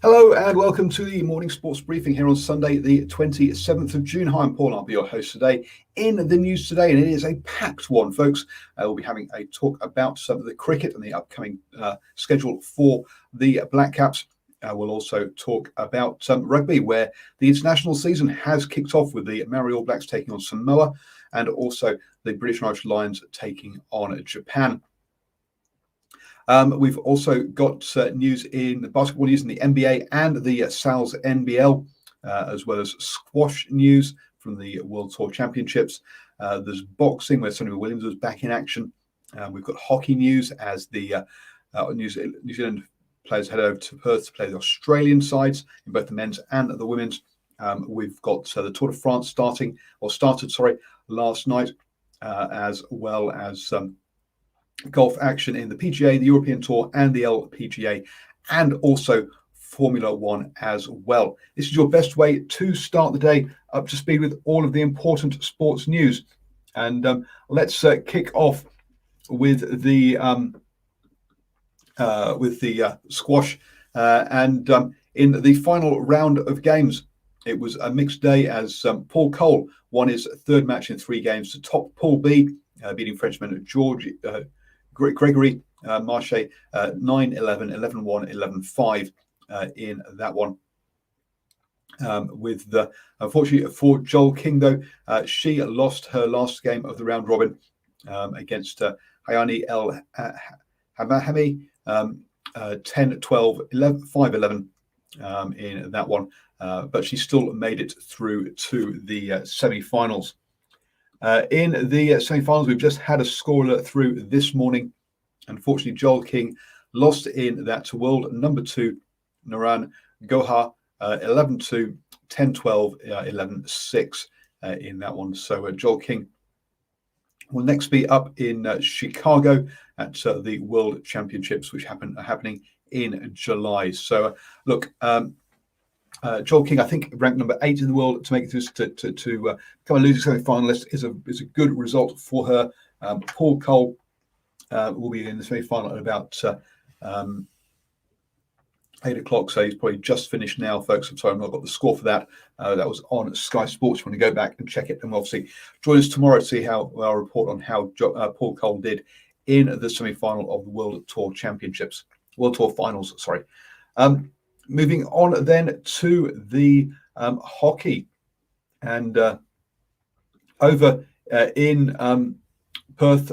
Hello and welcome to the morning sports briefing here on Sunday, the 27th of June. Hi, I'm Paul. I'll be your host today in the news today, and it is a packed one, folks. We'll be having a talk about some of the cricket and the upcoming schedule for the Black Caps. We'll also talk about rugby, where the international season has kicked off with the Maori All Blacks taking on Samoa, and also the British and Irish Lions taking on Japan. We've also got news in the basketball news in the NBA and the Sal's NBL, as well as squash news from the World Tour Championships. There's boxing where Sonny Williams was back in action. We've got hockey news as the New Zealand players head over to Perth to play the Australian sides in both the men's and the women's. We've got the Tour de France started last night, as well as golf action in the PGA, the European Tour, and the LPGA, and also Formula One as well. This is your best way to start the day up to speed with all of the important sports news. And let's kick off with the squash. And in the final round of games, it was a mixed day as Paul Cole won his third match in 3 games to top Pool B, beating Frenchman Gregory Marche 9-11, 11-1, 11-5 in that one. Unfortunately for Joel King, though, she lost her last game of the round robin against Hayani El Hamahami 10-12, 5-11 in that one. But she still made it through to the semi-finals. In the semi-finals, we've just had a score alert through this morning. Unfortunately, Joel King lost in that to world number 2, Naran Goha, 11-2, 10-12, 11-6 in that one. So Joel King will next be up in Chicago at the World Championships, which are happening in July. So look, Joel King, I think, ranked number 8 in the world to make it to become a losing semi-finalist is a good result for her. Paul Cole will be in the semi-final at about 8 o'clock, so he's probably just finished now, folks. I'm sorry, I've not got the score for that. That was on Sky Sports. When you go back and check it, and we'll obviously join us tomorrow to see how I'll report on how Paul Cole did in the semi-final of the World Tour Championships, World Tour Finals. Sorry. Moving on then to the hockey, and over in Perth,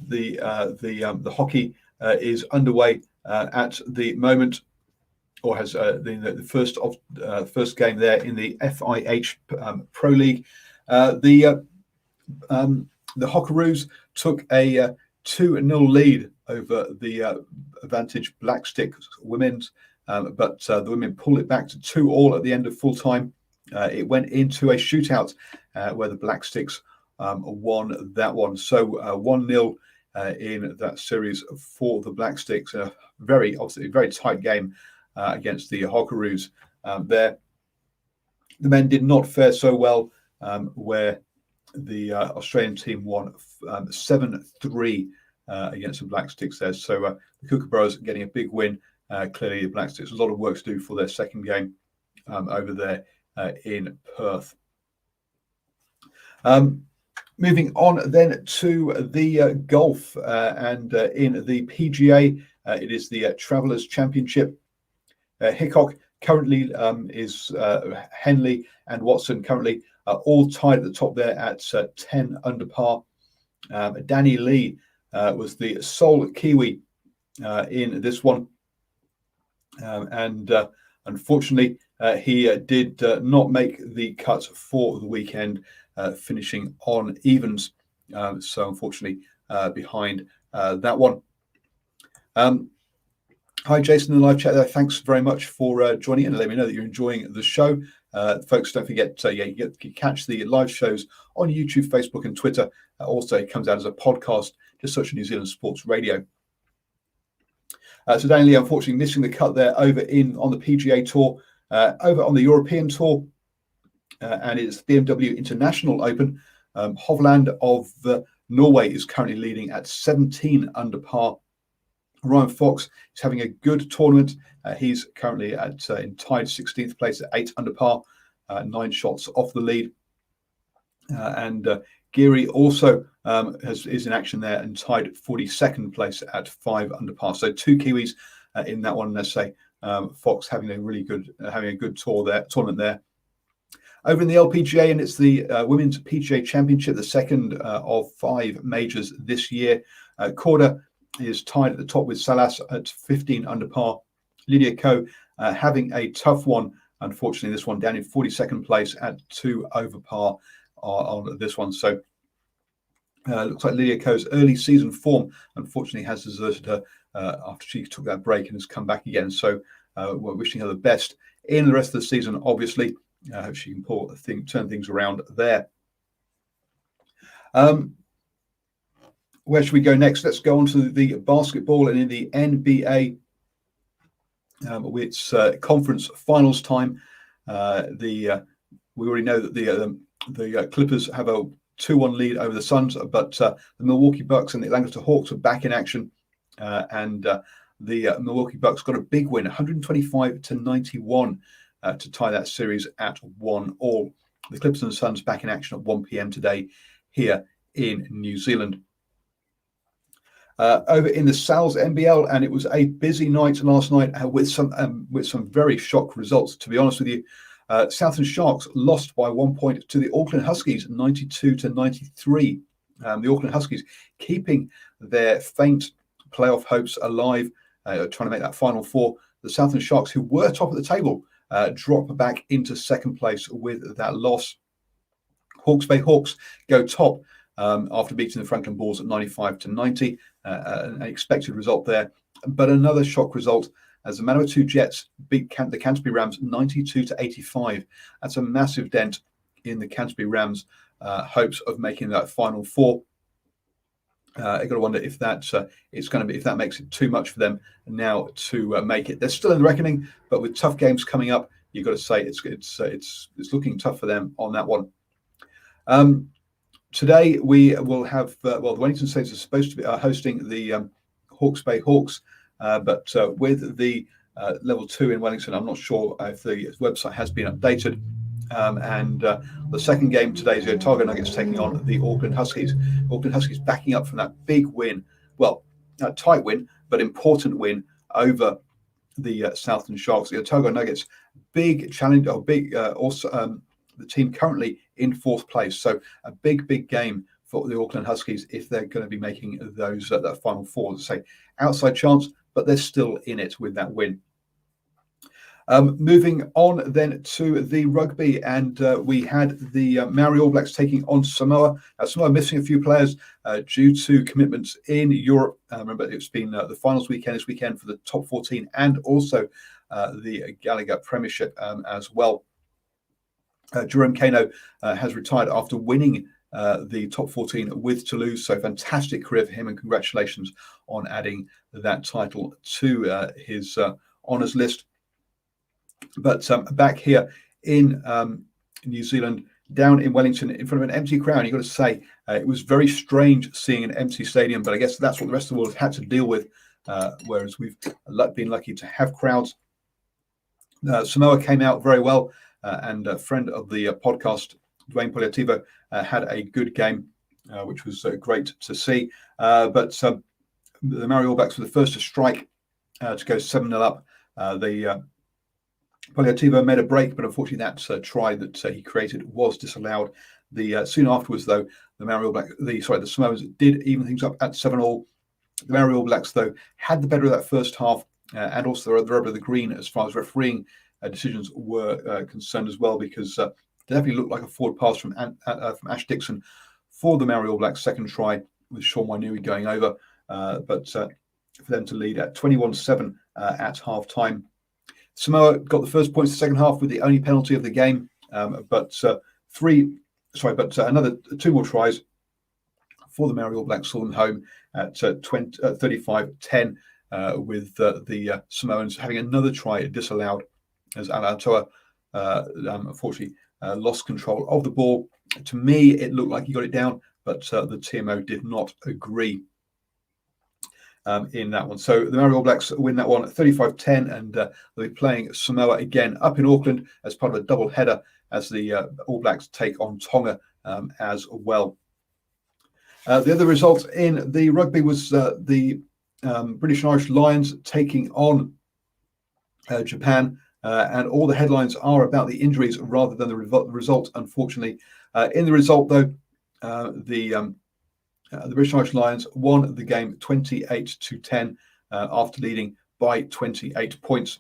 the hockey is underway at the moment, or has the first game there in the FIH Pro League. The Hockeroos took a 2-0 lead over the Advantage Blackstick women's. But the women pulled it back to 2-2 at the end of full time. It went into a shootout where the Black Sticks won that one. So 1-0 in that series for the Black Sticks. Obviously very tight game against the Hockeroos. There, the men did not fare so well, where the Australian team won 7-3 against the Black Sticks there. So the Kookaburras getting a big win. Clearly, the Black Sticks, a lot of work to do for their second game over there in Perth. Moving on then to the golf, and in the PGA, it is the Travelers Championship. Hickok currently is Henley and Watson currently all tied at the top there at 10 under par. Danny Lee was the sole Kiwi in this one. And unfortunately, he did not make the cut for the weekend, finishing on evens. So unfortunately, behind that one. Hi, Jason in the live chat there. Thanks very much for joining in and let me know that you're enjoying the show. Folks, don't forget, you catch the live shows on YouTube, Facebook, and Twitter. Also, it comes out as a podcast. Just search New Zealand Sports Radio. So Danny Lee, unfortunately, missing the cut there over on the PGA Tour, over on the European Tour, and it's BMW International Open. Hovland of Norway is currently leading at 17 under par Ryan Fox is having a good tournament. He's currently at in tied 16th place at 8 under par, 9 shots off the lead. And Geary also is in action there and tied 42nd place at 5 under par. So 2 Kiwis in that one. Let's say Fox having a really good tournament there. Over in the LPGA, and it's the Women's PGA Championship, the second of 5 majors this year. Korda is tied at the top with Salas at 15 under par. Lydia Ko having a tough one. Unfortunately, this one down in 42nd place at 2 over par on this one. So looks like Lydia Ko's early season form unfortunately has deserted her after she took that break and has come back again. So we're wishing her the best in the rest of the season, obviously. I hope she can turn things around there. Where should we go next? Let's go on to the basketball, and in the NBA, it's conference finals time. We already know that the Clippers have a 2-1 lead over the Suns, but the Milwaukee Bucks and the Atlanta Hawks are back in action, and the Milwaukee Bucks got a big win, 125-91, to tie that series at 1-1. The Clippers and the Suns back in action at 1 p.m. today here in New Zealand. Over in the Sal's NBL, and it was a busy night last night with some very shock results. To be honest with you, Southern Sharks lost by 1 point to the Auckland Huskies, 92-93. The Auckland Huskies keeping their faint playoff hopes alive, trying to make that Final Four. The Southern Sharks, who were top of the table, drop back into second place with that loss. Hawke's Bay Hawks go top after beating the Franklin Bulls at 95-90. An expected result there, but another shock result as the Manawatu Jets beat the Canterbury Rams 92-85. That's a massive dent in the Canterbury Rams' hopes of making that Final Four. I got to wonder if if that makes it too much for them now to make it. They're still in the reckoning, but with tough games coming up, you've got to say it's looking tough for them on that one. Today we will have the Wellington Saints are supposed to be hosting the Hawke's Bay Hawks, but with the level 2 in Wellington, I'm not sure if the website has been updated. And the second game today is the Otago Nuggets taking on the Auckland Huskies. Auckland Huskies backing up from that big win, a tight win, but important win over the Southern Sharks. The Otago Nuggets, big challenge, the team currently in 4th place. So a big game for the Auckland Huskies if they're going to be making those that Final Four. Say outside chance, but they're still in it with that win. Moving on then to the rugby, and we had the Maori All Blacks taking on Samoa. Samoa missing a few players due to commitments in Europe. Remember, it's been the finals weekend this weekend for the top 14 and also the Gallagher Premiership as well. Jerome Kano has retired after winning the top 14 with Toulouse. So fantastic career for him, and congratulations on adding that title to his honours list. But back here in New Zealand, down in Wellington, in front of an empty crowd, you've got to say it was very strange seeing an empty stadium, but I guess that's what the rest of the world has had to deal with, whereas we've been lucky to have crowds. Samoa came out very well, and a friend of the podcast, Dwayne Poliativo, had a good game, which was great to see. But the Maori All Blacks were the first to strike to go 7-0 up. Poliativo made a break, but unfortunately that try that he created was disallowed. Soon afterwards, though, the Samoans did even things up at 7-7. The Maori All Blacks, though, had the better of that first half, and also the rubber of the green as far as refereeing decisions were concerned as well, because it definitely looked like a forward pass from Ash Dixon for the Maori All Blacks' second try, with Sean Wainui going over, but for them to lead at 21-7 at half time. Samoa got the first points the second half with the only penalty of the game, but another 2 more tries for the Maori All Blacks saw them home at 35-10, with the Samoans having another try disallowed as Alatoa unfortunately lost control of the ball. To me, it looked like he got it down, but the TMO did not agree. in that one. So the Maori All Blacks win that one 35-10, and they'll be playing Samoa again up in Auckland as part of a double header as the All Blacks take on Tonga as well. The other result in the rugby was the British and Irish Lions taking on Japan, and all the headlines are about the injuries rather than the result, unfortunately. In the result, though, the British and Irish Lions won the game 28-10 after leading by 28 points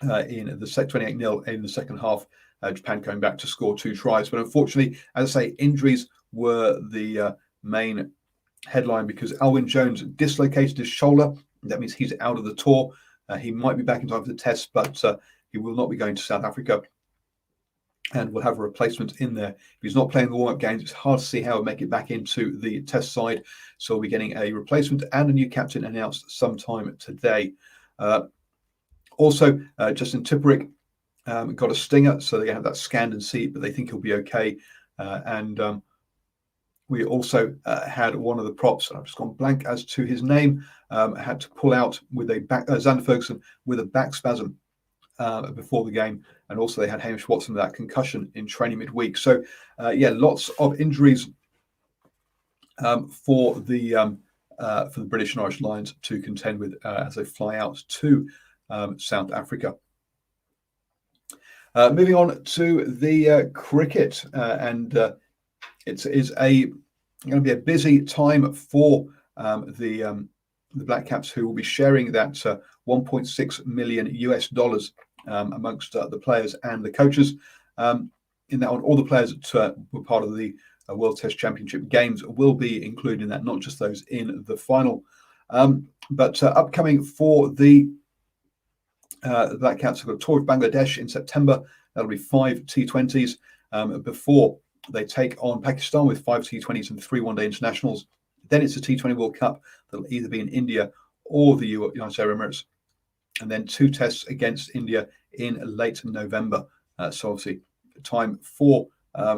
in the 28-0 in the second half. Japan coming back to score 2 tries, but unfortunately, as I say, injuries were the main headline because Alwyn Jones dislocated his shoulder. That means he's out of the tour. He might be back in time for the test, but he will not be going to South Africa, and we'll have a replacement in there. If he's not playing the warm-up games, it's hard to see how he'll make it back into the test side. So we'll be getting a replacement and a new captain announced sometime today. Also, Justin Tipuric got a stinger, so they have that scanned and see, but they think he'll be okay. And we also had one of the props, I've just gone blank as to his name, had to pull out with a back, Xander Ferguson with a back spasm before the game, and also they had Hamish Watson with that concussion in training midweek. So yeah, lots of injuries for the British and Irish Lions to contend with as they fly out to South Africa. Moving on to the cricket, and it is going to be a busy time for the Black Caps, who will be sharing that $1.6 million amongst the players and the coaches. In that one, all the players that were part of the World Test Championship games will be included in that, not just those in the final. But upcoming for the Black Caps, have got a tour of Bangladesh in September. That'll be 5 T20s before they take on Pakistan with 5 T20s and 3 one-day internationals. Then it's a T20 World Cup that'll either be in India or the United Arab Emirates, and then 2 tests against India in late November. So obviously, time for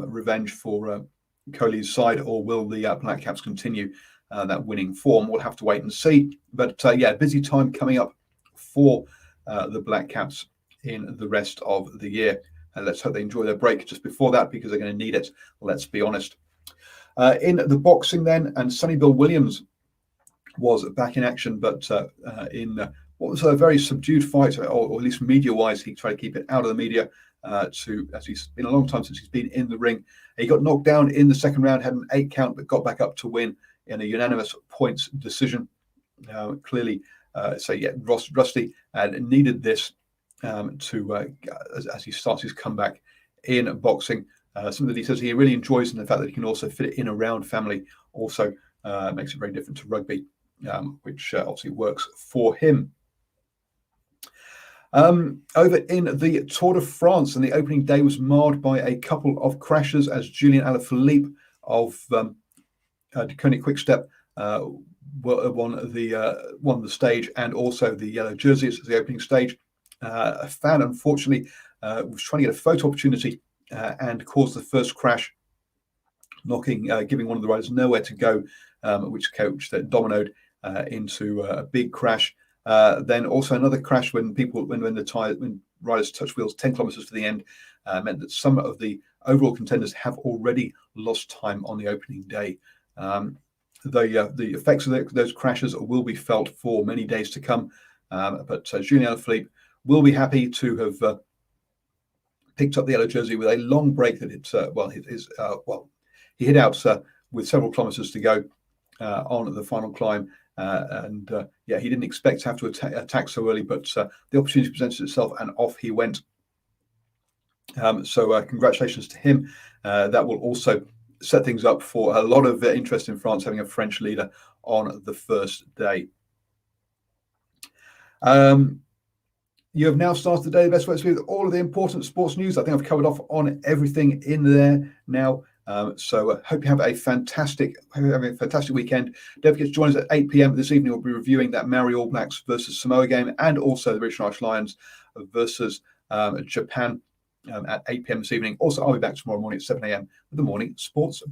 revenge for Kohli's side, or will the Black Caps continue that winning form? We'll have to wait and see. But yeah, busy time coming up for the Black Caps in the rest of the year. And let's hope they enjoy their break just before that, because they're going to need it, let's be honest. In the boxing then, and Sonny Bill Williams was back in action, but in what was a very subdued fight, or at least media-wise, he tried to keep it out of the media, as he's been a long time since he's been in the ring. He got knocked down in the second round, had an 8 count, but got back up to win in a unanimous points decision. Clearly, so yeah, Rusty needed this to as he starts his comeback in boxing. Something that he says he really enjoys, and the fact that he can also fit it in around family also makes it very different to rugby, which obviously works for him. Over in the Tour de France, and the opening day was marred by a couple of crashes as Julian Alaphilippe of De Koning Quickstep won the stage, and also the yellow jerseys as the opening stage. A fan, unfortunately, was trying to get a photo opportunity and caused the first crash, giving one of the riders nowhere to go, which that dominoed into a big crash. Then also another crash when riders touched wheels 10 kilometers to the end, meant that some of the overall contenders have already lost time on the opening day. The effects of those crashes will be felt for many days to come, but Julian Alaphilippe will be happy to have picked up the yellow jersey with a long break that he hit out with several kilometers to go on the final climb, and he didn't expect to have to attack so early, but the opportunity presented itself and off he went. So congratulations to him. That will also set things up for a lot of interest in France, having a French leader on the first day. You have now started the day the best way with all of the important sports news. I think I've covered off on everything in there now. So hope you have a fantastic weekend. Don't forget to join us at 8 p.m. this evening. We'll be reviewing that Maori All Blacks versus Samoa game, and also the British and Irish Lions versus Japan at 8 p.m. this evening. Also, I'll be back tomorrow morning at 7 a.m. with the morning sports.